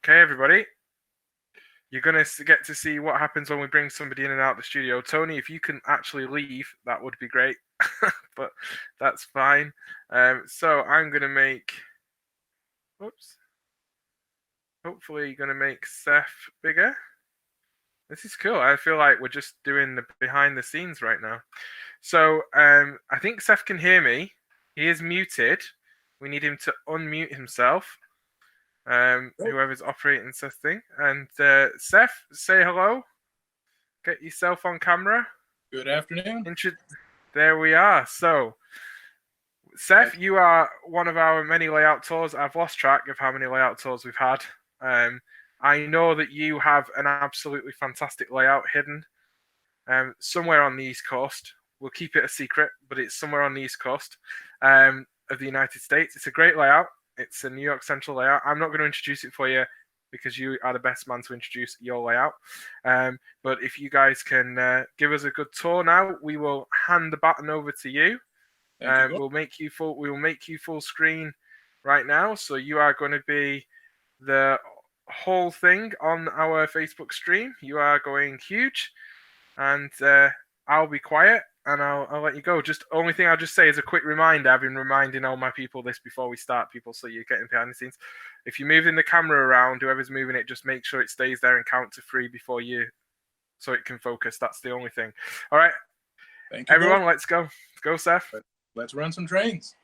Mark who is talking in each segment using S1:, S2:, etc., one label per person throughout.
S1: Okay, everybody. You're going to get to see what happens when we bring somebody in and out of the studio. Tony, if you can actually leave, that would be great. But that's fine. So I'm going to make... Oops. Hopefully you're going to make Seth bigger. This is cool. I feel like we're just doing the behind the scenes right now. So I think Seth can hear me. He is muted. We need him to unmute himself. Whoever's operating Seth's thing. And Seth, say hello. Get yourself on camera.
S2: Good afternoon.
S1: There we are. So, Seth, you are one of our many layout tours. I've lost track of how many layout tours we've had. I know that you have an absolutely fantastic layout hidden somewhere on the East Coast. We'll keep it a secret, but it's somewhere on the East Coast of the United States. It's a great layout. It's a New York Central layout. I'm not going to introduce it for you because you are the best man to introduce your layout. But if you guys can give us a good tour now, we will hand the baton over to you. We'll make you full. We will make you full screen right now. So you are going to be the whole thing on our Facebook stream. You are going huge, and I'll be quiet. And I'll let you go. Just only thing I'll just say is a quick reminder. I've been reminding all my people this before we start, people, so you're getting behind the scenes. If you're moving the camera around, whoever's moving it, just make sure it stays there and count to 3 before you, so it can focus. That's the only thing. All right.
S2: Thank you,
S1: everyone. Let's go. Let's go, Seth.
S2: Let's run some trains.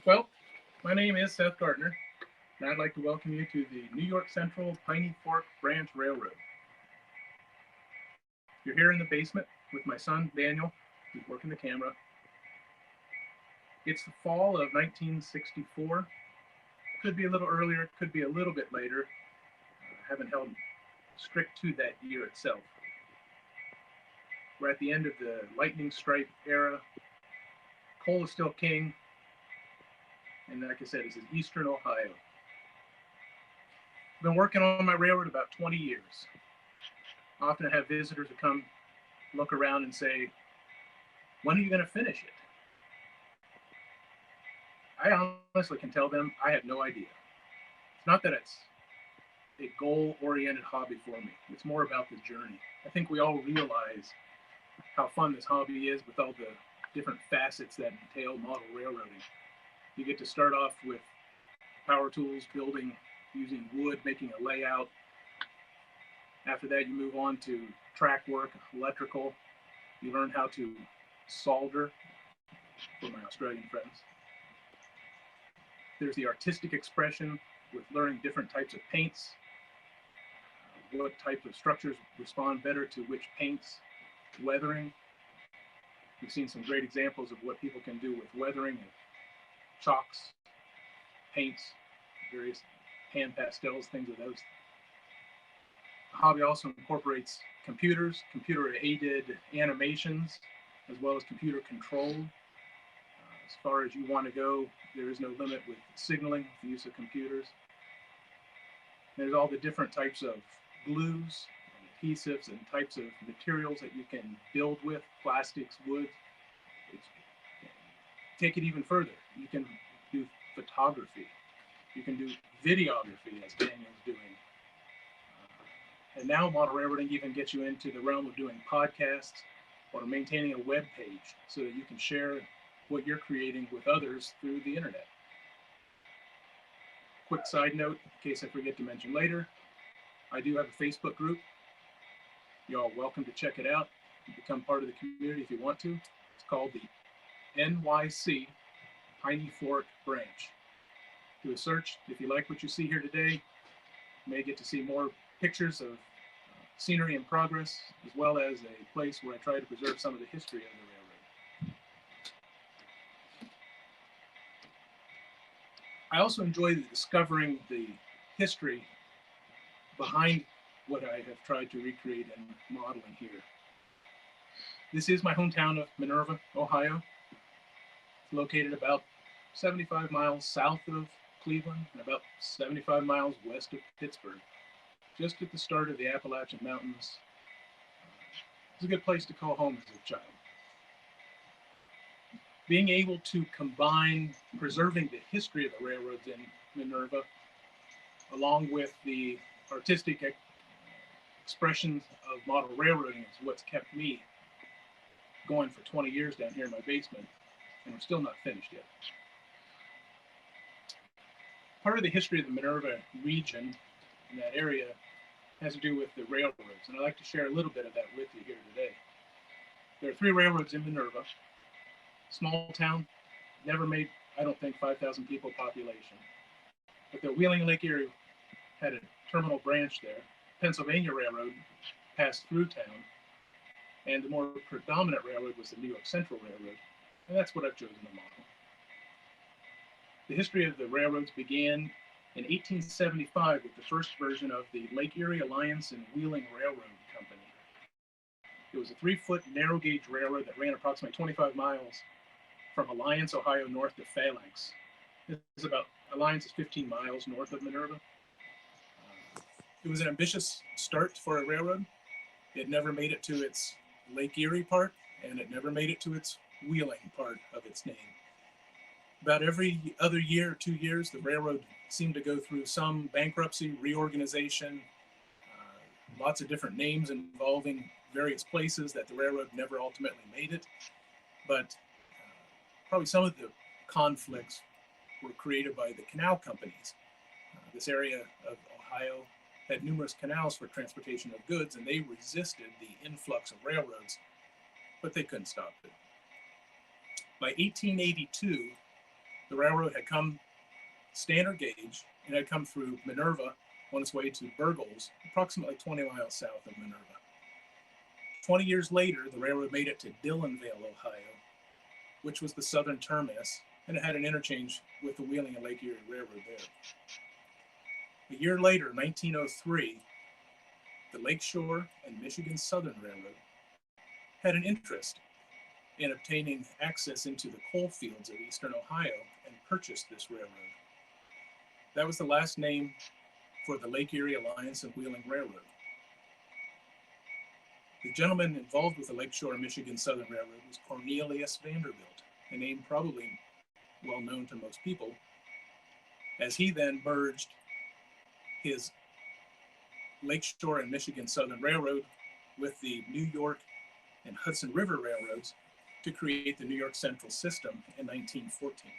S2: Well, my name is Seth Gartner, and I'd like to welcome you to the New York Central Piney Fork Branch Railroad. You're here in the basement with my son, Daniel, who's working the camera. It's the fall of 1964. Could be a little earlier, could be a little bit later. I haven't held strict to that year itself. We're at the end of the lightning stripe era. Coal is still king. And like I said, this is Eastern Ohio. I've been working on my railroad about 20 years. Often I have visitors who come look around and say, when are you going to finish it? I honestly can tell them I have no idea. It's not that it's a goal-oriented hobby for me. It's more about the journey. I think we all realize how fun this hobby is with all the different facets that entail model railroading. You get to start off with power tools, building, using wood, making a layout. After that, you move on to track work, electrical. You learn how to solder, for my Australian friends. There's the artistic expression with learning different types of paints, what type of structures respond better to which paints, weathering. We've seen some great examples of what people can do with weathering and chalks, paints, various pan pastels, things of those. The hobby also incorporates computers, computer-aided animations, as well as computer control. As far as you want to go, there is no limit with signaling, with the use of computers. There's all the different types of glues, and adhesives, and types of materials that you can build with, plastics, wood. Take it even further. You can do photography. You can do videography, as Daniel's doing. And now model railroading even gets you into the realm of doing podcasts or maintaining a web page so that you can share what you're creating with others through the internet. Quick side note, in case I forget to mention later, I do have a Facebook group. You're all welcome to check it out and become part of the community if you want to. It's called the NYC Piney Fork Branch. Do a search. If you like what you see here today, you may get to see more pictures of scenery in progress, as well as a place where I try to preserve some of the history of the railroad. I also enjoy discovering the history behind what I have tried to recreate and modeling here. This is my hometown of Minerva, Ohio. It's located about 75 miles south of Cleveland and about 75 miles west of Pittsburgh, just at the start of the Appalachian Mountains. It's a good place to call home as a child. Being able to combine preserving the history of the railroads in Minerva, along with the artistic expressions of model railroading, is what's kept me going for 20 years down here in my basement, and we're still not finished yet. Part of the history of the Minerva region in that area has to do with the railroads, and I'd like to share a little bit of that with you here today. There are 3 railroads in Minerva. Small town, never made, I don't think, 5,000 people population. But the Wheeling and Lake Erie had a terminal branch there. Pennsylvania Railroad passed through town, and the more predominant railroad was the New York Central Railroad, and that's what I've chosen to model. The history of the railroads began in 1875 with the first version of the Lake Erie Alliance and Wheeling Railroad Company. It was a 3-foot narrow gauge railroad that ran approximately 25 miles from Alliance, Ohio, north to Phalanx. Alliance is 15 miles north of Minerva. It was an ambitious start for a railroad. It never made it to its Lake Erie part, and it never made it to its Wheeling part of its name. About every other year or 2 years, the railroad seemed to go through some bankruptcy, reorganization, lots of different names involving various places that the railroad never ultimately made it. But probably some of the conflicts were created by the canal companies. This area of Ohio had numerous canals for transportation of goods, and they resisted the influx of railroads, but they couldn't stop it. By 1882, the railroad had come standard gauge and had come through Minerva on its way to Burgles, approximately 20 miles south of Minerva. 20 years later, the railroad made it to Dillonvale, Ohio, which was the southern terminus, and it had an interchange with the Wheeling and Lake Erie Railroad there. A year later, 1903, the Lakeshore and Michigan Southern Railroad had an interest in obtaining access into the coal fields of eastern Ohio and purchased this railroad. That was the last name for the Lake Erie Alliance and Wheeling Railroad. The gentleman involved with the Lakeshore and Michigan Southern Railroad was Cornelius Vanderbilt, a name probably well known to most people, as he then merged his Lakeshore and Michigan Southern Railroad with the New York and Hudson River Railroads to create the New York Central System in 1914.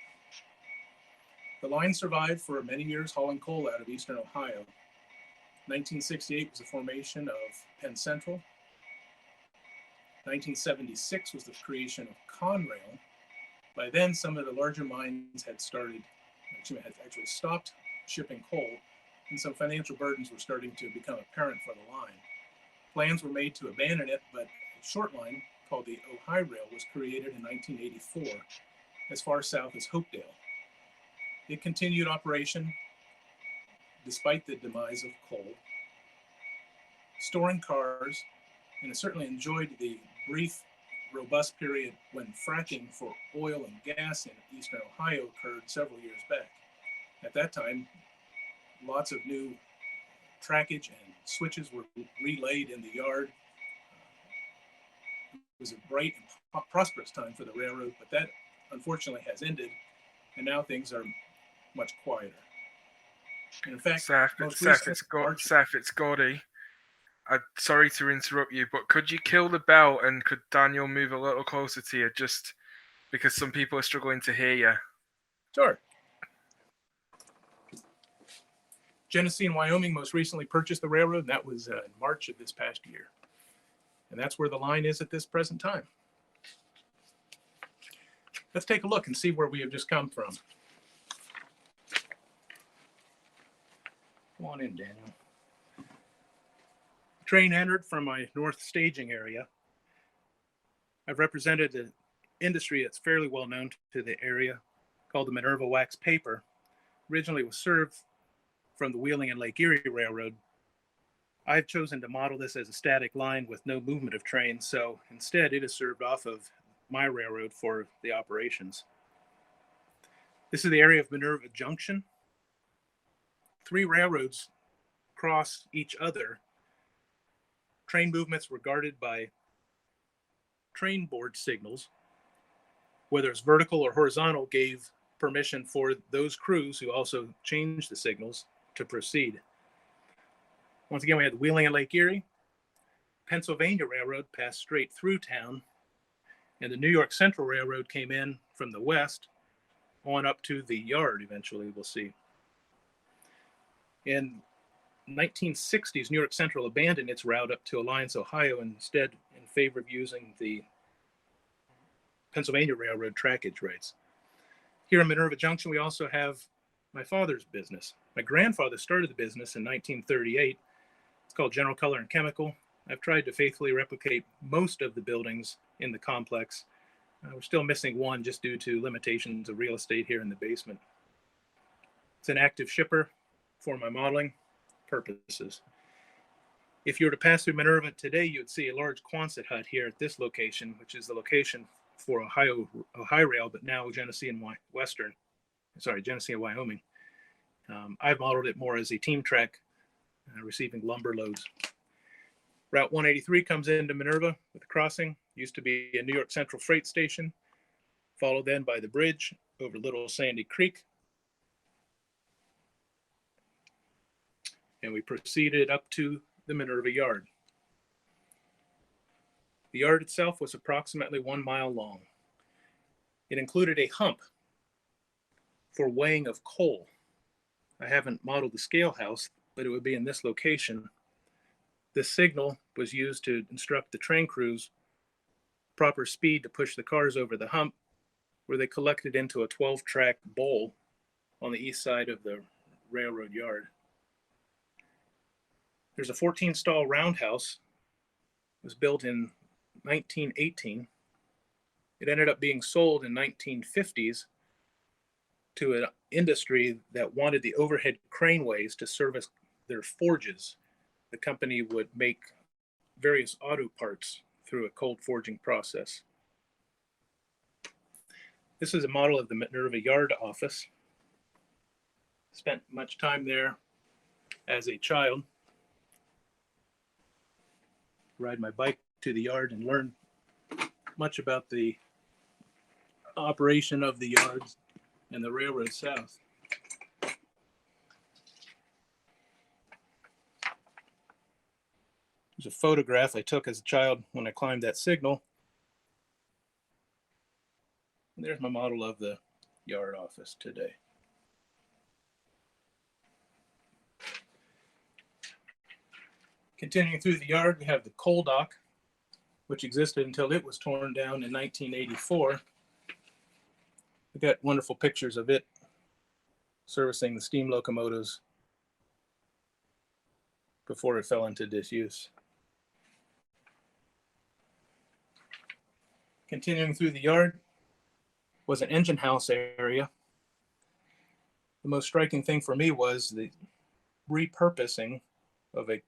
S2: The line survived for many years, hauling coal out of eastern Ohio. 1968 was the formation of Penn Central. 1976 was the creation of Conrail. By then, some of the larger mines had started, had actually stopped shipping coal, and some financial burdens were starting to become apparent for the line. Plans were made to abandon it, but a short line called the Ohio Rail was created in 1984 as far south as Hopedale. It continued operation despite the demise of coal, storing cars, and it certainly enjoyed the brief, robust period when fracking for oil and gas in eastern Ohio occurred several years back. At that time, lots of new trackage and switches were relayed in the yard. It was a bright and prosperous time for the railroad, but that unfortunately has ended, and now things are much quieter. And in fact,
S1: Seth, it's Gordy. Sorry to interrupt you, but could you kill the bell and could Daniel move a little closer to you, just because some people are struggling to hear you?
S2: Sure. Genesee and Wyoming most recently purchased the railroad, and that was in March of this past year. And that's where the line is at this present time. Let's take a look and see where we have just come from. Come on in, Daniel. The train entered from my north staging area. I've represented an industry that's fairly well known to the area called the Minerva Wax Paper. Originally, it was served from the Wheeling and Lake Erie Railroad. I've chosen to model this as a static line with no movement of trains, so instead it is served off of my railroad for the operations. This is the area of Minerva Junction. 3 railroads cross each other. Train movements were guarded by train board signals. Whether it's vertical or horizontal gave permission for those crews who also changed the signals to proceed. Once again, we had the Wheeling and Lake Erie. Pennsylvania Railroad passed straight through town, and the New York Central Railroad came in from the west on up to the yard eventually, we'll see. In 1960s, New York Central abandoned its route up to Alliance, Ohio, instead in favor of using the Pennsylvania Railroad trackage rights. Here in Minerva Junction, we also have my father's business. My grandfather started the business in 1938. It's called General Color and Chemical. I've tried to faithfully replicate most of the buildings in the complex. We're still missing one just due to limitations of real estate here in the basement. It's an active shipper for my modeling purposes. If you were to pass through Minerva today, you would see a large Quonset hut here at this location, which is the location for Ohio Rail, but now Genesee and Wyoming. I've modeled it more as a team track, receiving lumber loads. Route 183 comes into Minerva with a crossing. Used to be a New York Central freight station, followed then by the bridge over Little Sandy Creek. And we proceeded up to the Minerva Yard. The yard itself was approximately 1 mile long. It included a hump for weighing of coal. I haven't modeled the scale house, but it would be in this location. This signal was used to instruct the train crews proper speed to push the cars over the hump, where they collected into a 12-track bowl on the east side of the railroad yard. There's a 14-stall roundhouse. It was built in 1918. It ended up being sold in 1950s to an industry that wanted the overhead craneways to service their forges. The company would make various auto parts through a cold forging process. This is a model of the Minerva Yard office. Spent much time there as a child. Ride my bike to the yard and learn much about the operation of the yards and the railroad south. There's a photograph I took as a child when I climbed that signal. And there's my model of the yard office today. Continuing through the yard, we have the coal dock, which existed until it was torn down in 1984. We've got wonderful pictures of it servicing the steam locomotives before it fell into disuse. Continuing through the yard was an engine house area. The most striking thing for me was the repurposing of a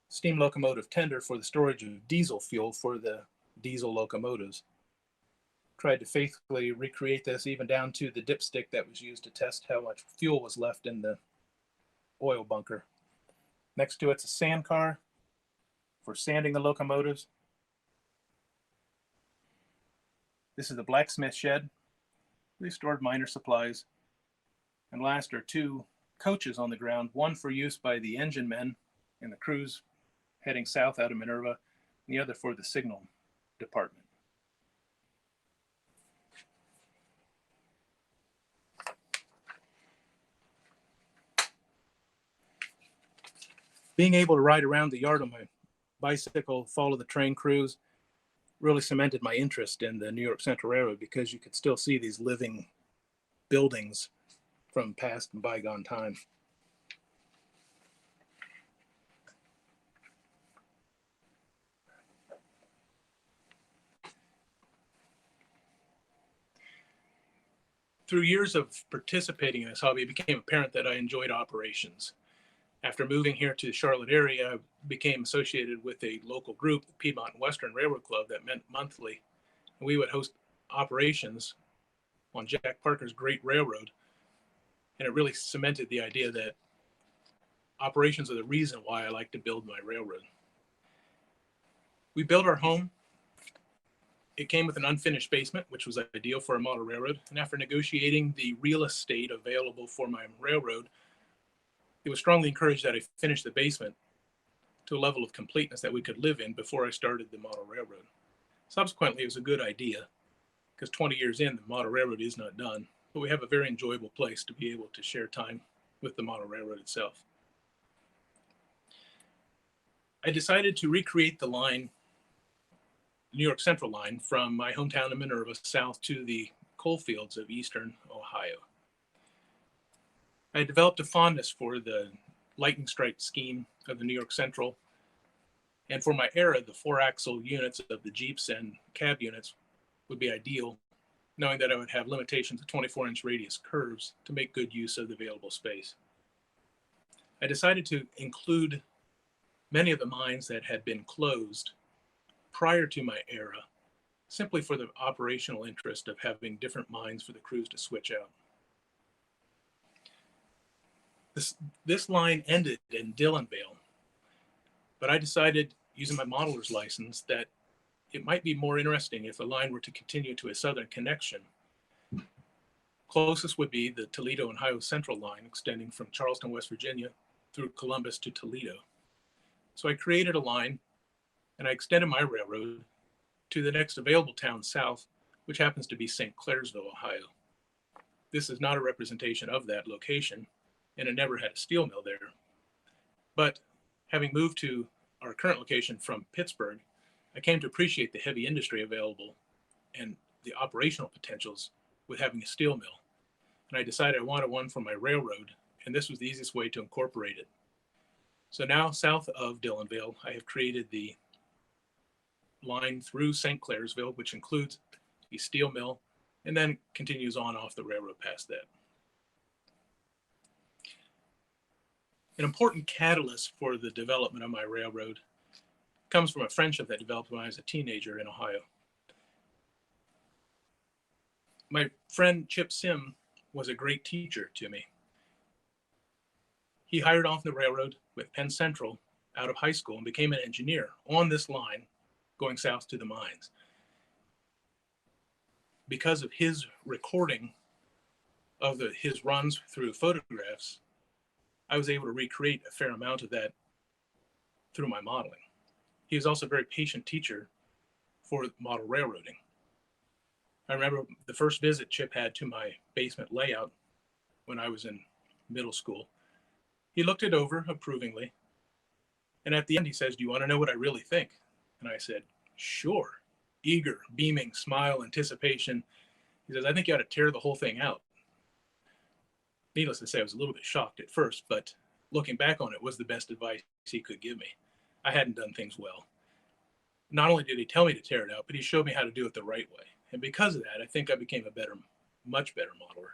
S2: steam locomotive tender for the storage of diesel fuel for the diesel locomotives. Tried to faithfully recreate this even down to the dipstick that was used to test how much fuel was left in the oil bunker. Next to it's a sand car for sanding the locomotives. This is the blacksmith shed. We stored minor supplies. And last are two coaches on the ground, one for use by the engine men and the crews heading south out of Minerva, and the other for the signal department. Being able to ride around the yard on my bicycle, follow the train crews, really cemented my interest in the New York Central Railroad because you could still see these living buildings from past and bygone time. Through years of participating in this hobby, it became apparent that I enjoyed operations. After moving here to the Charlotte area, I became associated with a local group, the Piedmont and Western Railroad Club, that met monthly. And we would host operations on Jack Parker's Great Railroad. And it really cemented the idea that operations are the reason why I like to build my railroad. We built our home. It came with an unfinished basement, which was ideal for a model railroad. And after negotiating the real estate available for my railroad, it was strongly encouraged that I finish the basement to a level of completeness that we could live in before I started the model railroad. Subsequently, it was a good idea because 20 years in, the model railroad is not done, but we have a very enjoyable place to be able to share time with the model railroad itself. I decided to recreate the line, New York Central line, from my hometown of Minerva south to the coal fields of eastern Ohio. I developed a fondness for the lightning strike scheme of the New York Central, and for my era, the 4-axle units of the Jeeps and cab units would be ideal, knowing that I would have limitations of 24-inch radius curves to make good use of the available space. I decided to include many of the mines that had been closed prior to my era, simply for the operational interest of having different mines for the crews to switch out. This line ended in Dillonvale, but I decided, using my modeler's license, that it might be more interesting if the line were to continue to a southern connection. Closest would be the Toledo and Ohio Central line, extending from Charleston, West Virginia, through Columbus to Toledo. So I created a line, and I extended my railroad to the next available town south, which happens to be St. Clairsville, Ohio. This is not a representation of that location, and it never had a steel mill there. But having moved to our current location from Pittsburgh, I came to appreciate the heavy industry available and the operational potentials with having a steel mill. And I decided I wanted one for my railroad, and this was the easiest way to incorporate it. So now, south of Dillonvale, I have created the line through St. Clairsville, which includes a steel mill, and then continues on off the railroad past that. An important catalyst for the development of my railroad comes from a friendship that developed when I was a teenager in Ohio. My friend Chip Sim was a great teacher to me. He hired off the railroad with Penn Central out of high school and became an engineer on this line going south to the mines. Because of his recording of his runs through photographs, I was able to recreate a fair amount of that through my modeling. He was also a very patient teacher for model railroading. I remember the first visit Chip had to my basement layout when I was in middle school. He looked it over approvingly, and at the end he says, "Do you want to know what I really think?" And I said, "Sure." Eager, beaming, smile, anticipation. He says, "I think you ought to tear the whole thing out." needless to say, I was a little bit shocked at first, but looking back on it, was the best advice he could give me. I hadn't done things well. Not only did he tell me to tear it out, but he showed me how to do it the right way. And because of that, I think I became a better, much better modeler.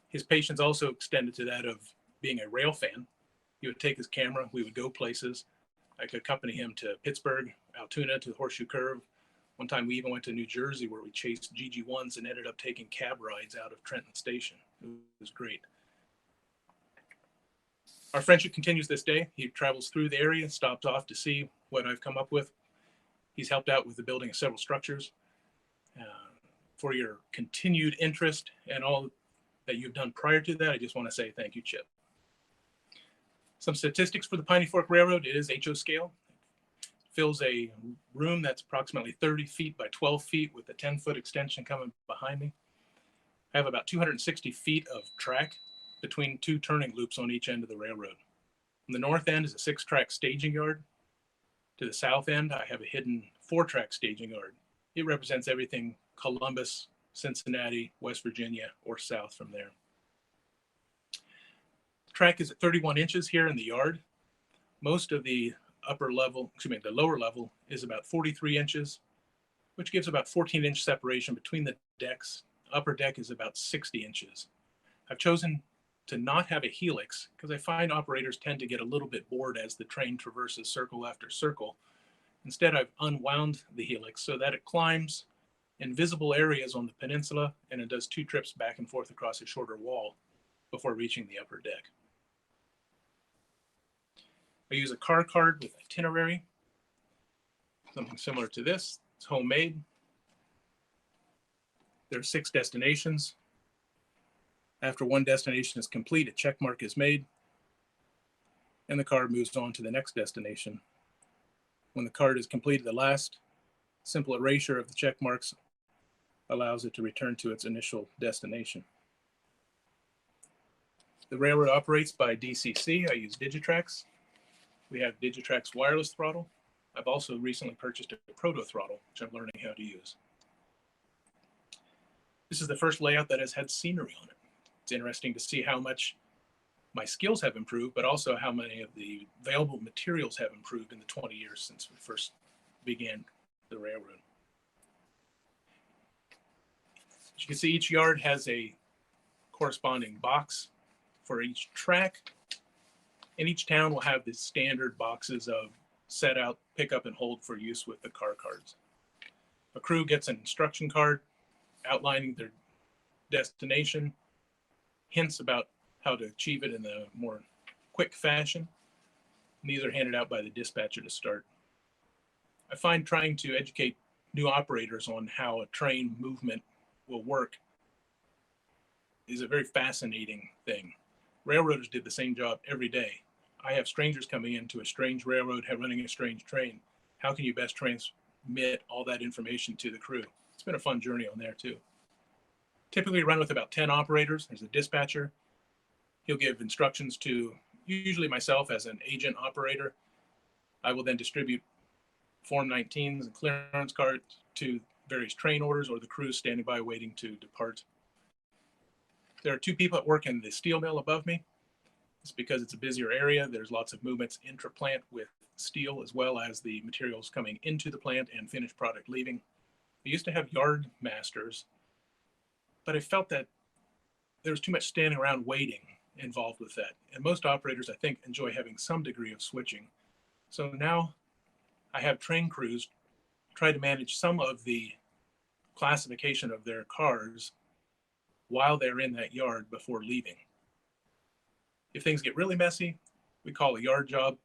S2: His patience also extended to that of being a rail fan. He would take his camera, we would go places. I could accompany him to Pittsburgh, Altoona, to the Horseshoe Curve. One time we even went to New Jersey where we chased GG1s and ended up taking cab rides out of Trenton Station. It was great. Our friendship continues this day. He travels through the area, stopped off to see what I've come up with. He's helped out with the building of several structures. For your continued interest and all that you've done prior to that, I just want to say thank you, Chip. Some statistics for the Piney Fork Railroad. It is HO scale. It fills a room that's approximately 30 feet by 12 feet with a 10-foot extension coming behind me. I have about 260 feet of track between two turning loops on each end of the railroad. On the north end is a 6-track staging yard. To the south end, I have a hidden 4-track staging yard. It represents everything Columbus, Cincinnati, West Virginia, or south from there. The track is at 31 inches here in the yard. Most of the the lower level is about 43 inches, which gives about 14-inch separation between the decks. Upper deck is about 60 inches. I've chosen to not have a helix because I find operators tend to get a little bit bored as the train traverses circle after circle. Instead, I've unwound the helix so that it climbs in visible areas on the peninsula and it does 2 trips back and forth across a shorter wall before reaching the upper deck. I use a car card with itinerary, something similar to this. It's homemade. There are 6 destinations. After one destination is complete, a check mark is made, and the card moves on to the next destination. When the card is completed, the last simple erasure of the check marks allows it to return to its initial destination. The railroad operates by DCC. I use Digitrax. We have Digitrax wireless throttle. I've also recently purchased a proto throttle, which I'm learning how to use. This is the first layout that has had scenery on it. It's interesting to see how much my skills have improved, but also how many of the available materials have improved in the 20 years since we first began the railroad. As you can see, each yard has a corresponding box for each track, and each town will have the standard boxes of set out, pick up, and hold for use with the car cards. A crew gets an instruction card outlining their destination, hints about how to achieve it in a more quick fashion. And these are handed out by the dispatcher to start. I find trying to educate new operators on how a train movement will work is a very fascinating thing. Railroaders did the same job every day. I have strangers coming into a strange railroad, running a strange train. How can you best transmit all that information to the crew? It's been a fun journey on there too. Typically run with about 10 operators. There's a dispatcher. He'll give instructions to usually myself as an agent operator. I will then distribute Form 19s and clearance cards to various train orders or the crews standing by waiting to depart. There are 2 people that work in the steel mill above me. It's because it's a busier area. There's lots of movements intra-plant with steel as well as the materials coming into the plant and finished product leaving. We used to have yard masters, but I felt that there was too much standing around waiting involved with that. And most operators, I think, enjoy having some degree of switching. So now I have train crews try to manage some of the classification of their cars while they're in that yard before leaving. If things get really messy, we call a yard job.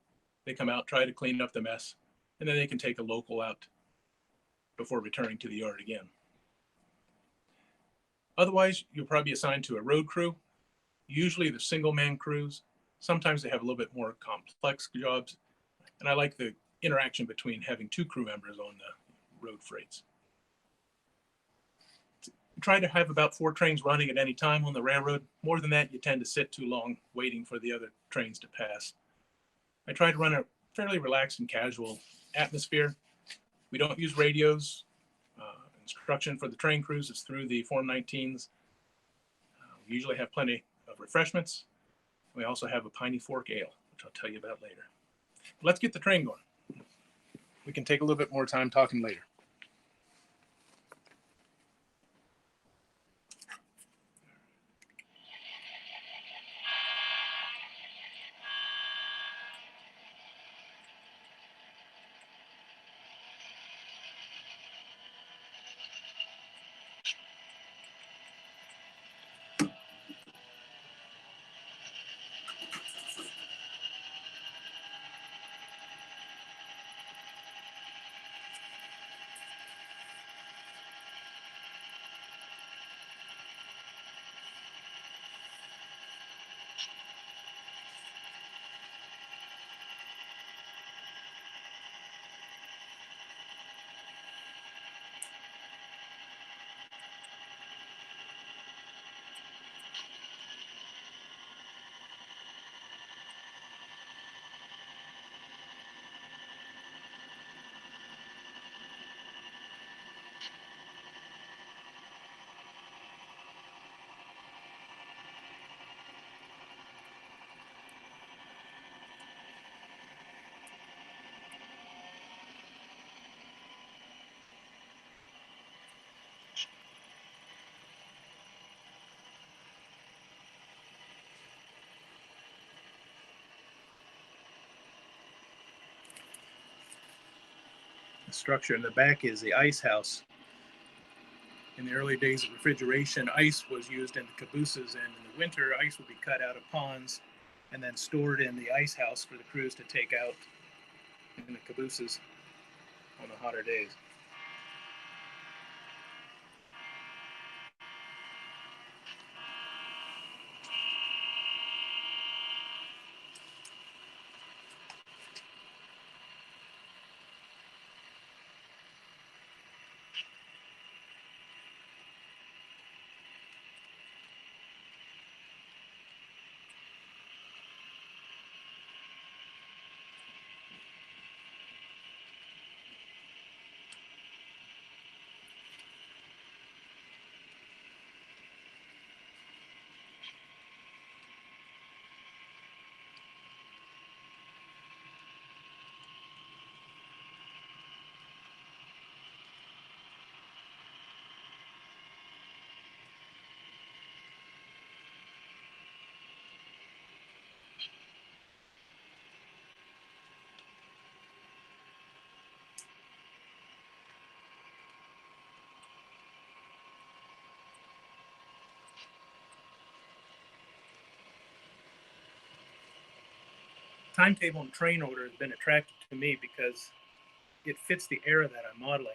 S2: They come out, try to clean up the mess, and then they can take a local out before returning to the yard again. Otherwise, you'll probably be assigned to a road crew. Usually the single-man crews. Sometimes they have a little bit more complex jobs, and I like the interaction between having 2 crew members on the road freights. Try to have about 4 trains running at any time on the railroad. More than that, you tend to sit too long waiting for the other trains to pass. I try to run a fairly relaxed and casual atmosphere. We don't use radios. Instruction for the train crews is through the Form 19s. We usually have plenty of refreshments. We also have a Piney Fork Ale, which I'll tell you about later. Let's get the train going. We can take a little bit more time talking later. The structure in the back is the ice house. In the early days of refrigeration, ice was used in the cabooses, and in the winter, ice would be cut out of ponds and then stored in the ice house for the crews to take out in the cabooses on the hotter days. Timetable and train order has been attractive to me because it fits the era that I'm modeling.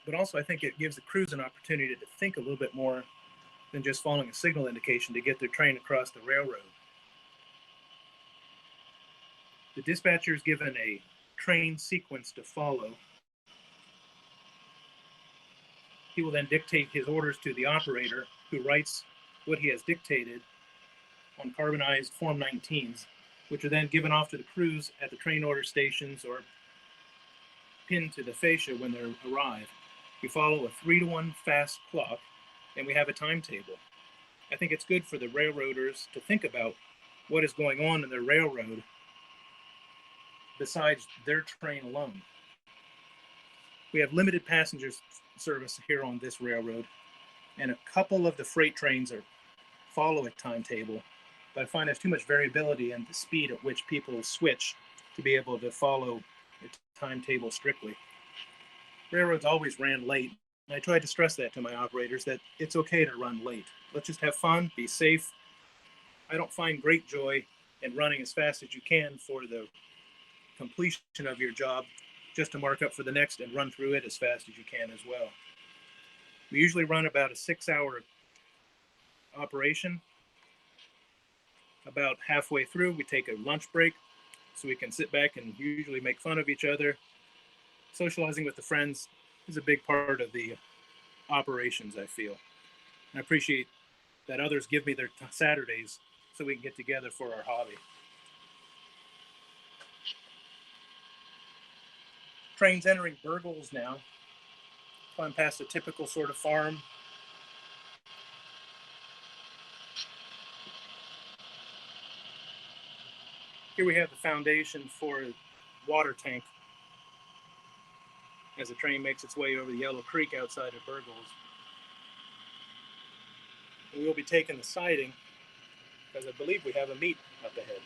S2: But also, I think it gives the crews an opportunity to think a little bit more than just following a signal indication to get their train across the railroad. The dispatcher is given a train sequence to follow. He will then dictate his orders to the operator, who writes what he has dictated on carbonized Form 19s, which are then given off to the crews at the train order stations or pinned to the fascia when they arrive. We follow a 3-to-1 fast clock, and we have a timetable. I think it's good for the railroaders to think about what is going on in their railroad besides their train alone. We have limited passenger service here on this railroad, and a couple of the freight trains follow a timetable, but I find there's too much variability in the speed at which people switch to be able to follow a timetable strictly. Railroads always ran late, and I tried to stress that to my operators, that it's okay to run late. Let's just have fun, be safe. I don't find great joy in running as fast as you can for the completion of your job, just to mark up for the next and run through it as fast as you can as well. We usually run about a 6-hour operation. About halfway through, we take a lunch break so we can sit back and usually make fun of each other. Socializing with the friends is a big part of the operations, I feel. And I appreciate that others give me their Saturdays so we can get together for our hobby. Trains entering Burgles now. Climb past a typical sort of farm. Here we have the foundation for a water tank as the train makes its way over the Yellow Creek outside of Burgos. And we'll be taking the siding because I believe we have a meet up ahead.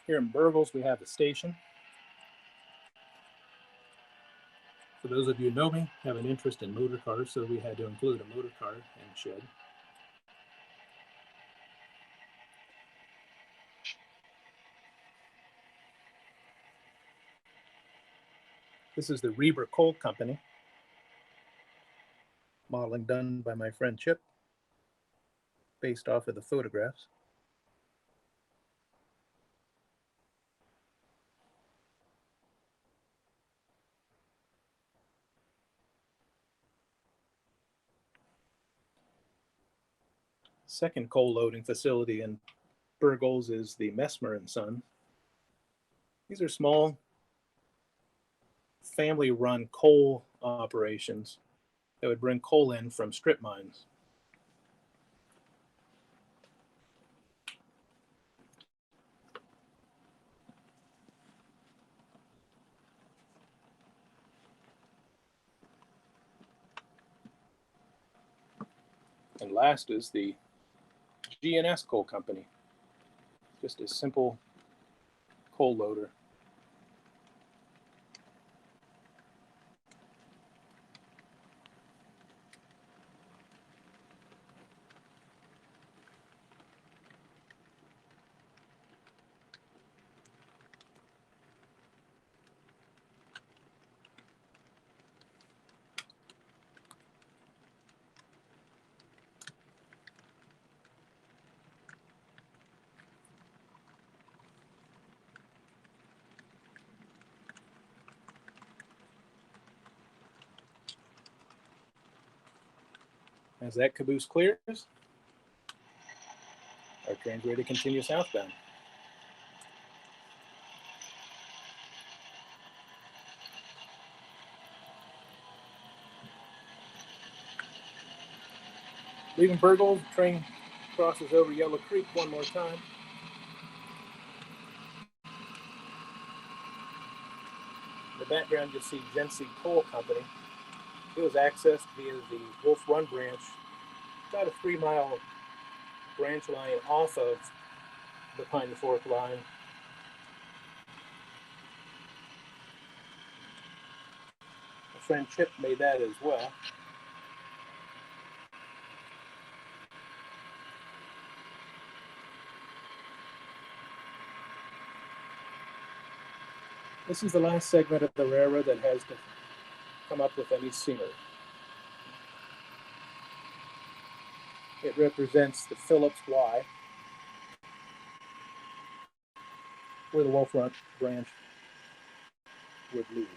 S2: Here in Burgos, we have the station. For those of you who know me, have an interest in motor cars, so we had to include a motor car in the shed. This is the Reber Coal Company. Modeling done by my friend Chip, based off of the photographs. Second coal loading facility in Burgos is the Messmer and Son. These are small, family-run coal operations that would bring coal in from strip mines. And last is the G&S Coal Company. Just a simple coal loader. As that caboose clears, our train's ready to continue southbound. Leaving Burgos, the train crosses over Yellow Creek one more time. In the background, you'll see Genesee Coal Company. It was accessed via the Wolf Run branch, about a 3-mile branch line off of the Piney Fork line. My friend Chip made that as well. This is the last segment of the railroad that has to come up with any scenery. It represents the Phillips Y, where the Wolf Run branch would leave.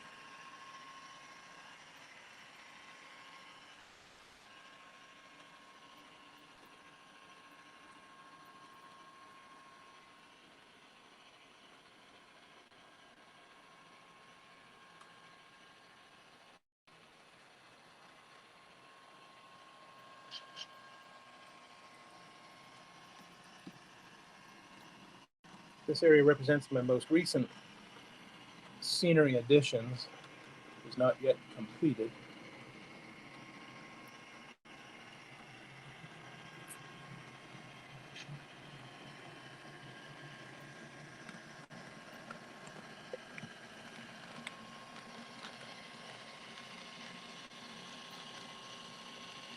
S2: This area represents my most recent scenery additions. It is not yet completed.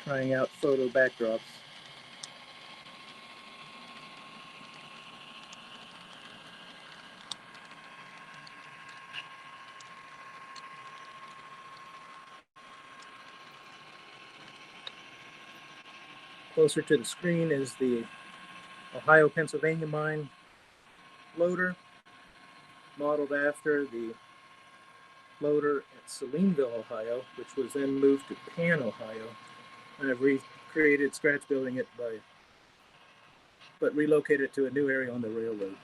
S2: Trying out photo backdrops. Closer to the screen is the Ohio, Pennsylvania mine loader, modeled after the loader at Salineville, Ohio, which was then moved to Pan, Ohio. And I've recreated scratch building it but relocated it to a new area on the railroad.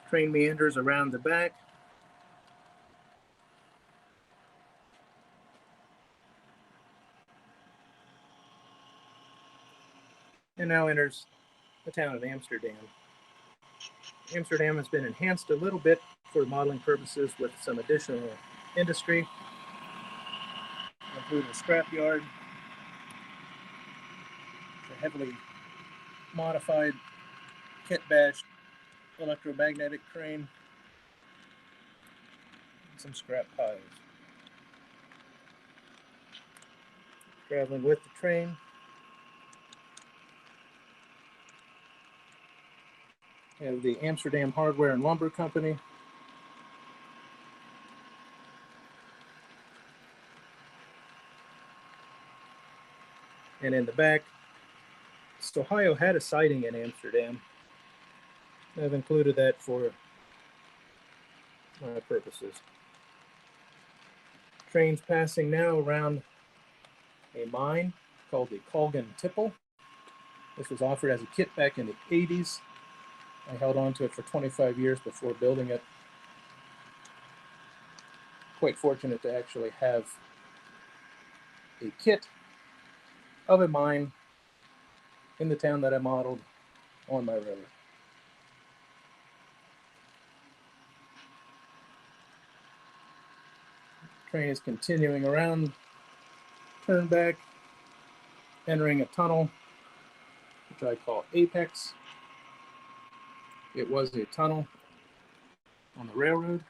S2: Train meanders around the back. And now enters the town of Amsterdam. Amsterdam has been enhanced a little bit for modeling purposes with some additional industry, including a scrapyard, a heavily modified kit-bashed electromagnetic crane, and some scrap piles. Traveling with the train, we have the Amsterdam Hardware and Lumber Company. And in the back, Ohio had a siding in Amsterdam. I've included that for my purposes. Trains passing now around a mine called the Colgan Tipple. This was offered as a kit back in the 80s. I held on to it for 25 years before building it. Quite fortunate to actually have a kit of a mine in the town that I modeled on my railroad. Train is continuing around, turn back, entering a tunnel, which I call Apex. It was a tunnel on the railroad.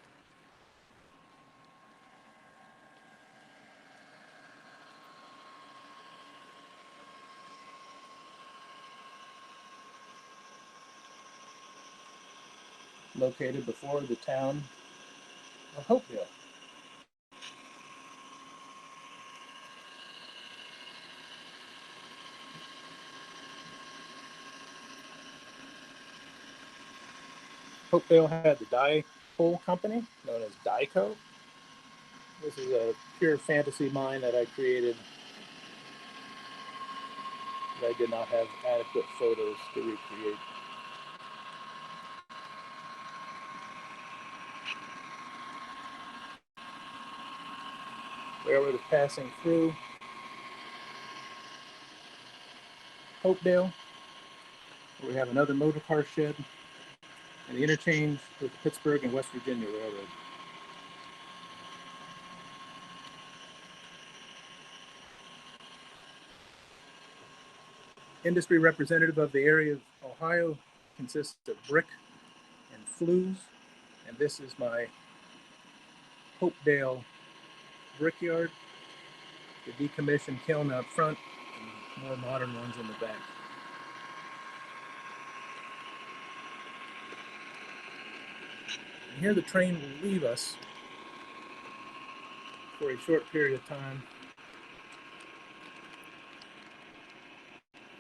S2: Located before the town of Hopedale. Hopedale had the die pole company known as Dieco. This is a pure fantasy mine that I created. I did not have adequate photos to recreate. Railroad is passing through Hopedale, where we have another motor car shed and the interchange with the Pittsburgh and West Virginia Railroad. Industry representative of the area of Ohio consists of brick and flues, and this is my Hopedale brickyard, the decommissioned kiln out front, and more modern ones in the back. And here the train will leave us for a short period of time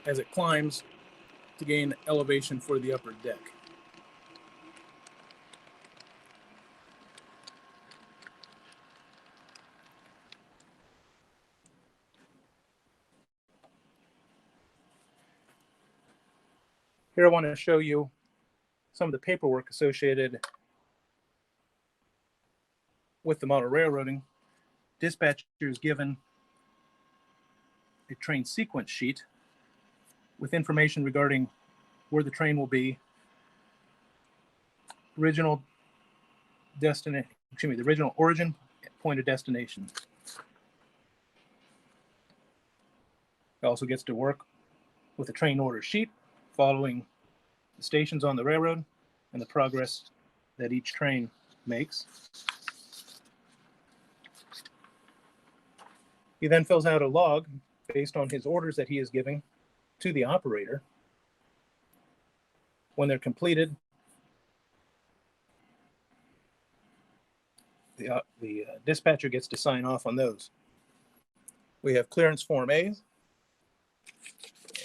S2: as it climbs to gain elevation for the upper deck. Here I want to show you some of the paperwork associated with the model railroading. Dispatcher is given a train sequence sheet with information regarding where the train will be, the original origin, point of destination. It also gets to work with a train order sheet, following the stations on the railroad and the progress that each train makes. He then fills out a log based on his orders that he is giving to the operator. When they're completed, the dispatcher gets to sign off on those. We have clearance form A,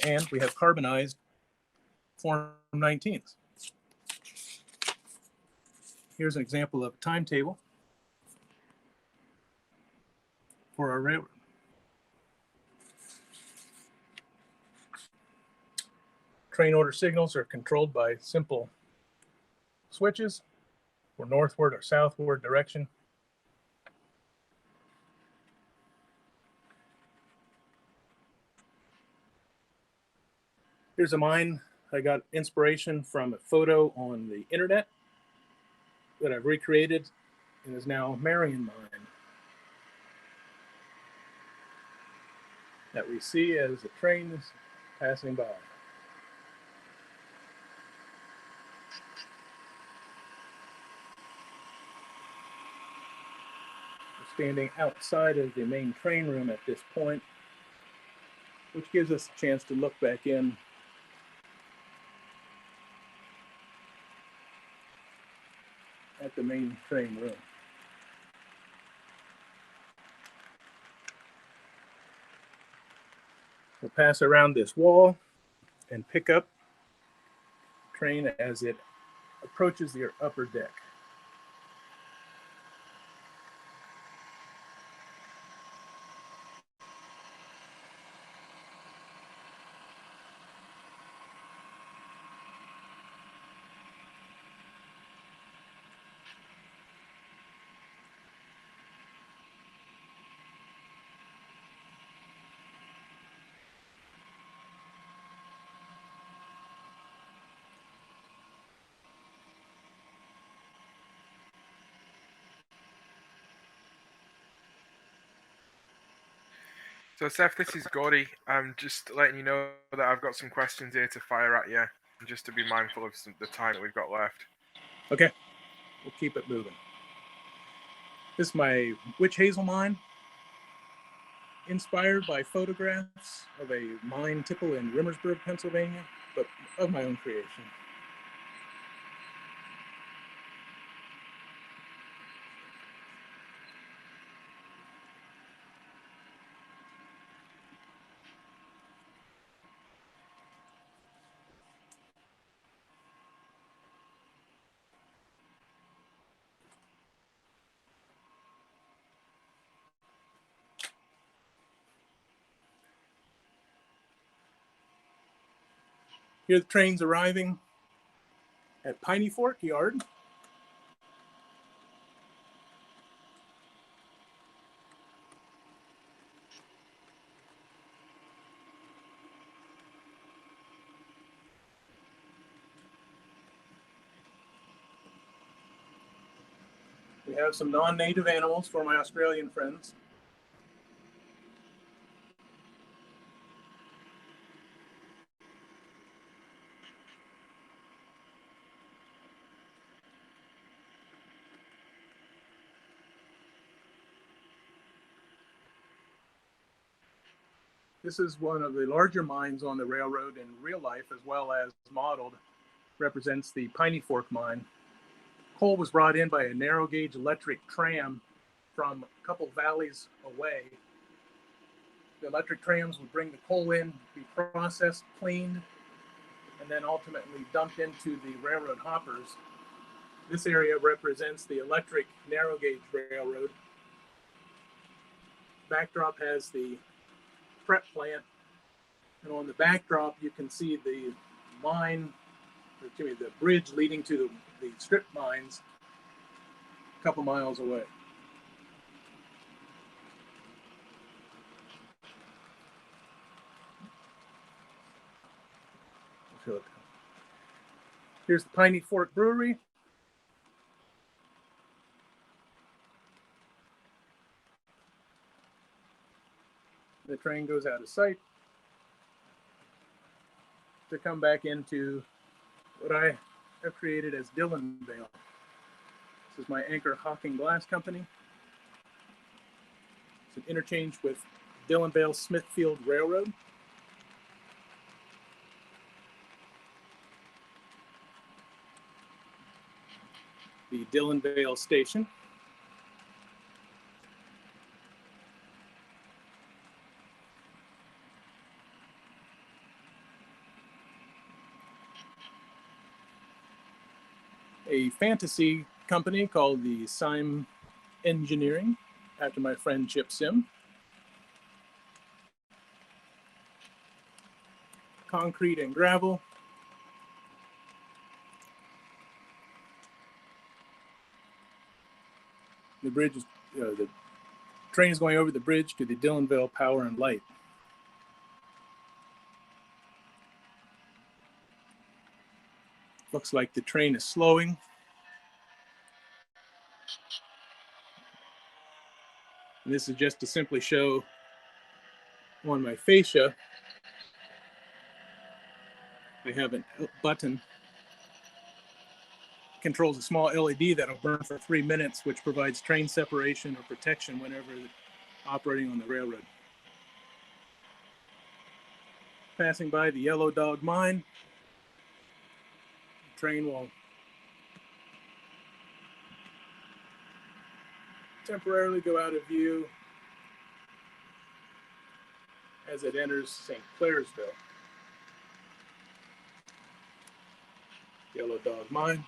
S2: and we have carbonized form 19s. Here's an example of a timetable for our railroad. Train order signals are controlled by simple switches for northward or southward direction. Here's a mine. I got inspiration from a photo on the internet that I've recreated and is now Marion Mine that we see as the train is passing by. We're standing outside of the main train room at this point, which gives us a chance to look back in at the main train room. We'll pass around this wall and pick up the train as it approaches the upper deck.
S1: So, Seth, this is Gordy. I'm just letting you know that I've got some questions here to fire at you, and just to be mindful of the time that we've got left.
S2: Okay, we'll keep it moving. This is my witch hazel mine, inspired by photographs of a mine tipple in Rimmersburg, Pennsylvania, but of my own creation. Here the train's arriving at Piney Fork Yard. We have some non-native animals for my Australian friends. This is one of the larger mines on the railroad in real life, as well as modeled, represents the Piney Fork mine. Coal was brought in by a narrow gauge electric tram from a couple valleys away. The electric trams would bring the coal in, be processed, cleaned, and then ultimately dumped into the railroad hoppers. This area represents the electric narrow gauge railroad. Backdrop has the prep plant, and on the backdrop you can see the mine, the bridge leading to the strip mines a couple miles away. Here's the Piney Fork Brewery. The train goes out of sight to come back into what I have created as Dillonvale. This is my anchor Hawking Glass Company. It's an interchange with Dillonvale Smithfield Railroad. The Dillonvale Station. A fantasy company called the Sim Engineering, after my friend Chip Sim. Concrete and gravel. The bridge is, the train is going over the bridge to the Dillonvale Power and Light. Looks like the train is slowing. And this is just to simply show on my fascia, I have a button controls a small LED that'll burn for 3 minutes, which provides train separation or protection whenever operating on the railroad. Passing by the Yellow Dog Mine, the train will temporarily go out of view as it enters St. Clairsville. Yellow Dog Mine.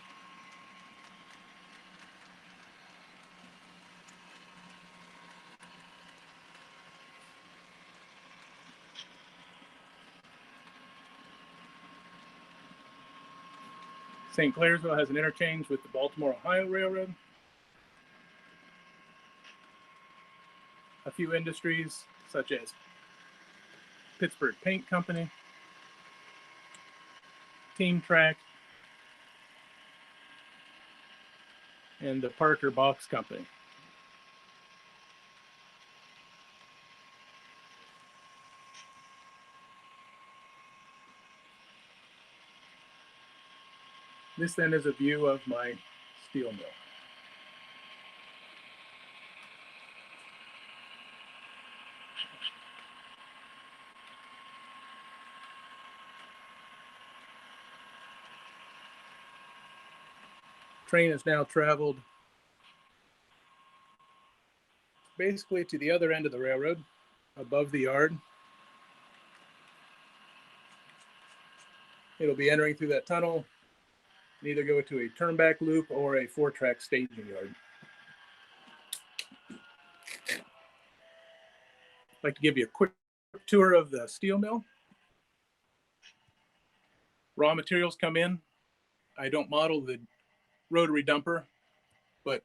S2: St. Clairsville has an interchange with the Baltimore Ohio Railroad. A few industries such as Pittsburgh Paint Company, Team Track, and the Parker Box Company. This then is a view of my steel mill. Train has now traveled basically to the other end of the railroad, above the yard. It'll be entering through that tunnel and either go to a turnback loop or a 4-track staging yard. I'd like to give you a quick tour of the steel mill. Raw materials come in. I don't model the rotary dumper, but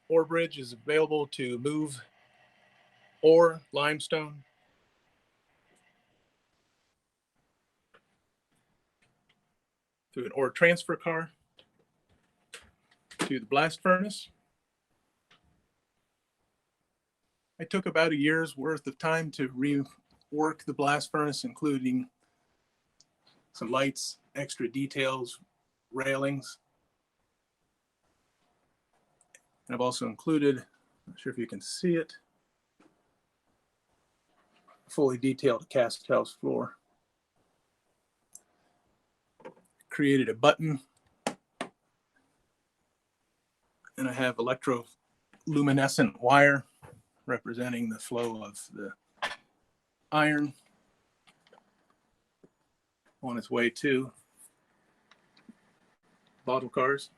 S2: ore bridge is available to move ore, limestone, through an ore transfer car to the blast furnace. I took about a year's worth of time to rework the blast furnace, including some lights, extra details, railings. And I've also included, not sure if you can see it, a fully detailed cast house floor. Created a button, and I have electroluminescent wire representing the flow of the iron on its way to bottle cars.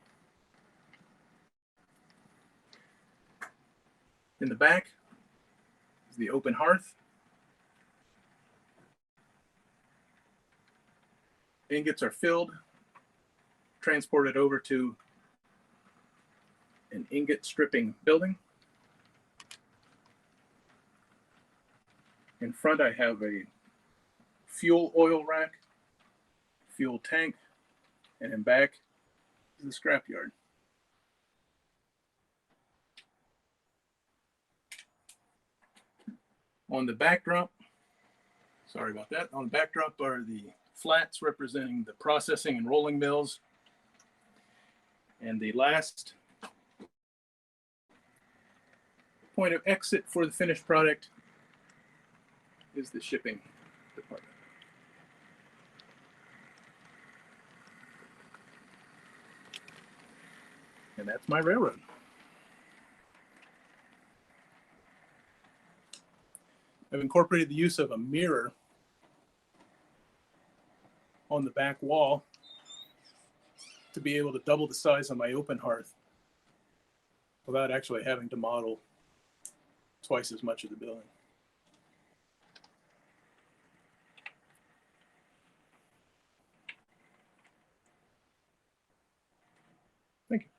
S2: In the back is the open hearth. Ingots are filled, transported over to an ingot stripping building. In front, I have a fuel oil rack fuel tank, and in back is the scrapyard. On the backdrop, sorry about that, on the backdrop are the flats representing the processing and rolling mills. And the last point of exit for the finished product is the shipping department. And that's my railroad. I've incorporated the use of a mirror on the back wall to be able to double the size of my open hearth without actually having to model twice as much of the building. Thank you.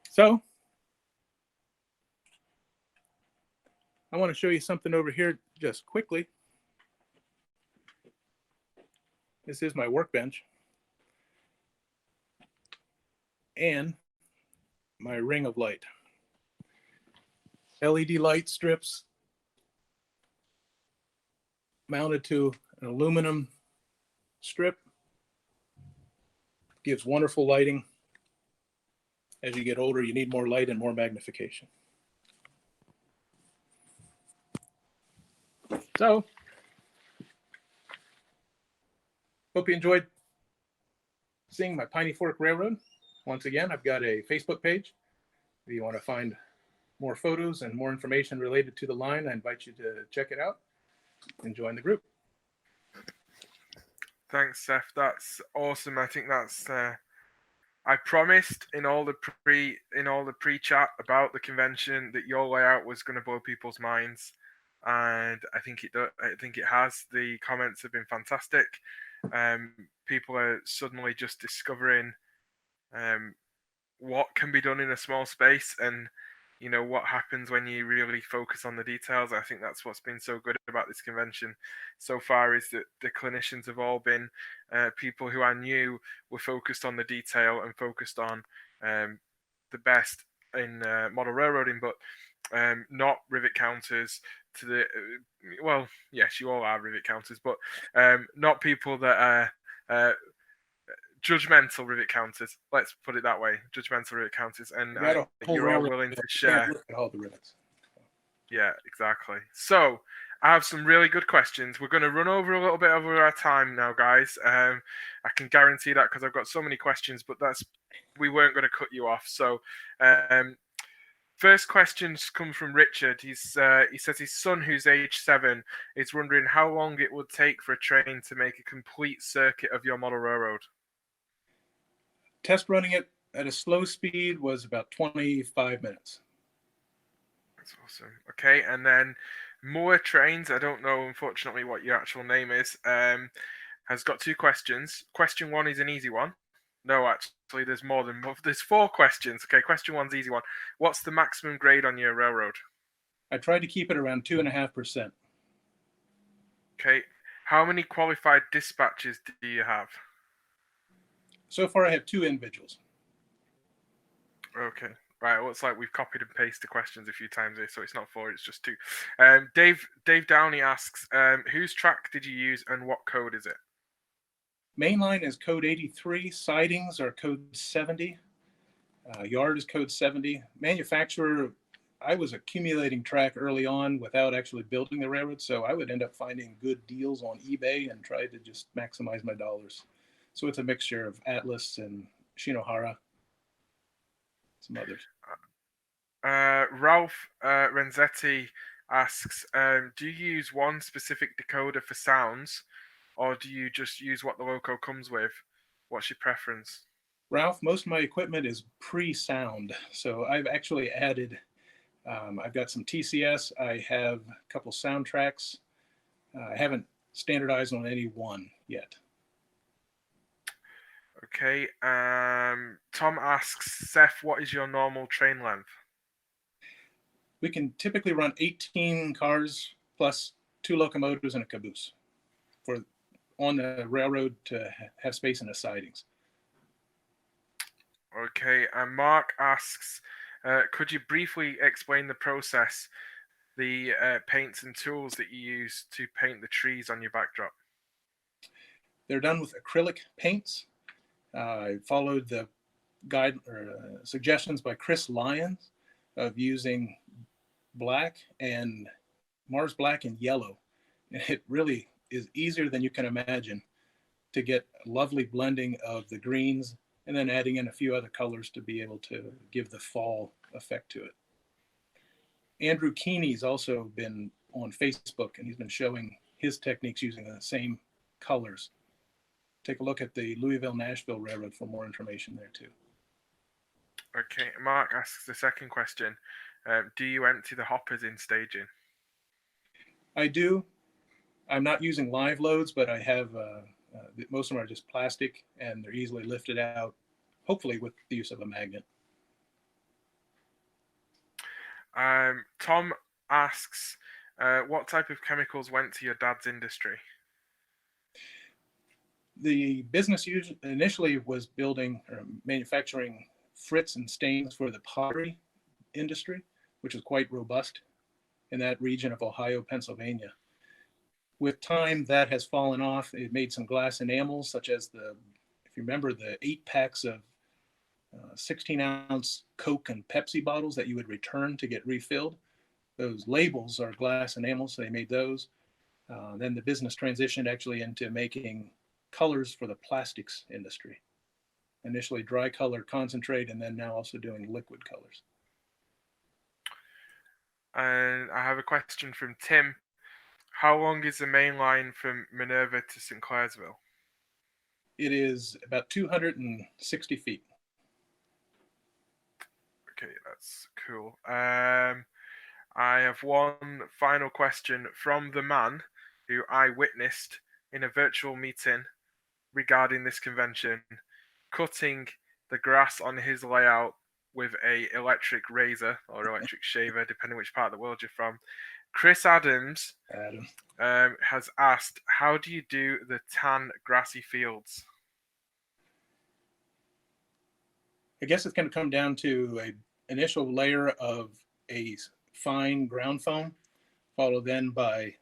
S2: So I want to show you something over here just quickly. This is my workbench and my ring of light. LED light strips mounted to an aluminum strip. Gives wonderful lighting. As you get older, you need more light and more magnification. So, hope you enjoyed seeing my Piney Fork Railroad. Once again, I've got a Facebook page. If you want to find more photos and more information related to the line, I invite you to check it out and join the group.
S1: Thanks, Seth. That's awesome. I think that's. I promised in all the pre-chat about the convention that your layout was going to blow people's minds, and I think it has. The comments have been fantastic. People are suddenly just discovering what can be done in a small space, and what happens when you really focus on the details. I think that's what's been so good about this convention so far, is that the clinicians have all been people who I knew were focused on the detail and focused on the best in model railroading, but not rivet counters to the well, yes, you all are rivet counters, but not people that are judgmental rivet counters. Let's put it that way. Judgmental rivet counters, and you're all willing to share.
S2: Look at all the rivets.
S1: Yeah, exactly. So I have some really good questions. We're going to run over a little bit over our time now, guys. I can guarantee that because I've got so many questions, but we weren't going to cut you off. So first questions come from Richard. He says his son, who's age 7, is wondering how long it would take for a train to make a complete circuit of your model railroad.
S2: Test running it at a slow speed was about 25 minutes.
S1: That's awesome. Okay, and then Moore Trains, I don't know, unfortunately, what your actual name is, has got 2 questions. Question 1 is an easy one. No, actually, there's 4 questions. Okay, question 1's easy one. What's the maximum grade on your railroad?
S2: I tried to keep it around 2.5%.
S1: Okay, how many qualified dispatches do you have?
S2: So far, I have 2 individuals.
S1: Okay. Right, it looks like we've copied and pasted the questions a few times here, so it's not 4, it's just 2. Dave Downey asks, whose track did you use and what code is it?
S2: Mainline is code 83. Sidings are code 70. Yard is code 70. Manufacturer, I was accumulating track early on without actually building the railroad, so I would end up finding good deals on eBay and try to just maximize my dollars. So it's a mixture of Atlas and Shinohara, some others.
S1: Ralph Renzetti asks, do you use one specific decoder for sounds, or do you just use what the loco comes with? What's your preference?
S2: Ralph, most of my equipment is pre-sound, so I've actually added, I've got some TCS, I have a couple soundtracks. I haven't standardized on any one yet.
S1: Okay. Tom asks, Seth, what is your normal train length?
S2: We can typically run 18 cars plus 2 locomotives and a caboose for on the railroad to have space in the sidings.
S1: Okay, and Mark asks, could you briefly explain the process, the paints and tools that you use to paint the trees on your backdrop?
S2: They're done with acrylic paints. I followed the guide or suggestions by Chris Lyons of using black and Mars black and yellow. And it really is easier than you can imagine to get a lovely blending of the greens and then adding in a few other colors to be able to give the fall effect to it. Andrew Keeney's also been on Facebook, and he's been showing his techniques using the same colors. Take a look at the Louisville-Nashville Railroad for more information there too.
S1: Okay, Mark asks the second question. Do you empty the hoppers in staging?
S2: I do. I'm not using live loads, but I have, most of them are just plastic and they're easily lifted out, hopefully with the use of a magnet.
S1: Tom asks, what type of chemicals went to your dad's industry?
S2: The business initially was building or manufacturing frits and stains for the pottery industry, which is quite robust in that region of Ohio, Pennsylvania. With time, that has fallen off. It made some glass enamels, such as if you remember, the 8 packs of 16-ounce Coke and Pepsi bottles that you would return to get refilled. Those labels are glass enamels, so they made those. Then the business transitioned actually into making colors for the plastics industry. Initially dry color concentrate, and then now also doing liquid colors.
S1: And I have a question from Tim. How long is the main line from Minerva to St. Clairsville?
S2: It is about 260 feet.
S1: Okay, that's cool. I have one final question from the man who I witnessed in a virtual meeting regarding this convention, cutting the grass on his layout with a electric razor or electric shaver, depending which part of the world you're from. Chris Adams has asked, how do you do the tan grassy fields?
S2: I guess it's going to come down to an initial layer of a fine ground foam, followed then by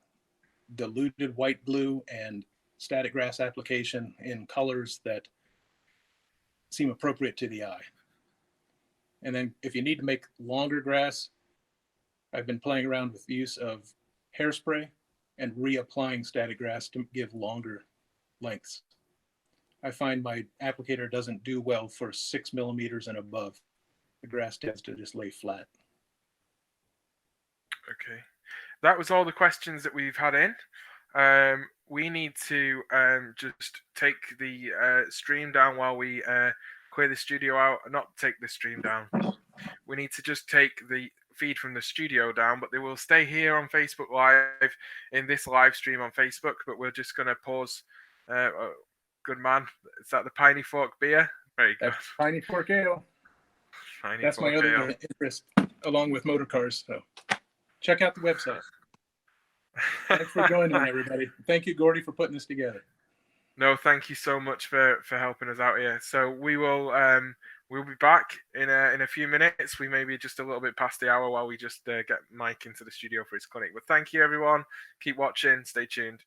S2: diluted white glue and static grass application in colors that seem appropriate to the eye. And then if you need to make longer grass, I've been playing around with the use of hairspray and reapplying static grass to give longer lengths. I find my applicator doesn't do well for 6 millimeters and above. The grass tends to just lay flat.
S1: Okay. That was all the questions that we've had in. We need to just take the stream down while we clear the studio out. Not take the stream down. We need to just take the feed from the studio down, but they will stay here on Facebook Live in this live stream on Facebook. But we're just going to pause. Good man. Is that the Piney Fork beer? Very good.
S2: That's Piney Fork Ale. That's my other interest, along with motor cars. So check out the website. Thanks for joining, everybody. Thank you, Gordy, for putting this together.
S1: No, thank you so much for helping us out here. So we will we'll be back in a few minutes. We may be just a little bit past the hour while we just get Mike into the studio for his clinic. But thank you, everyone. Keep watching. Stay tuned.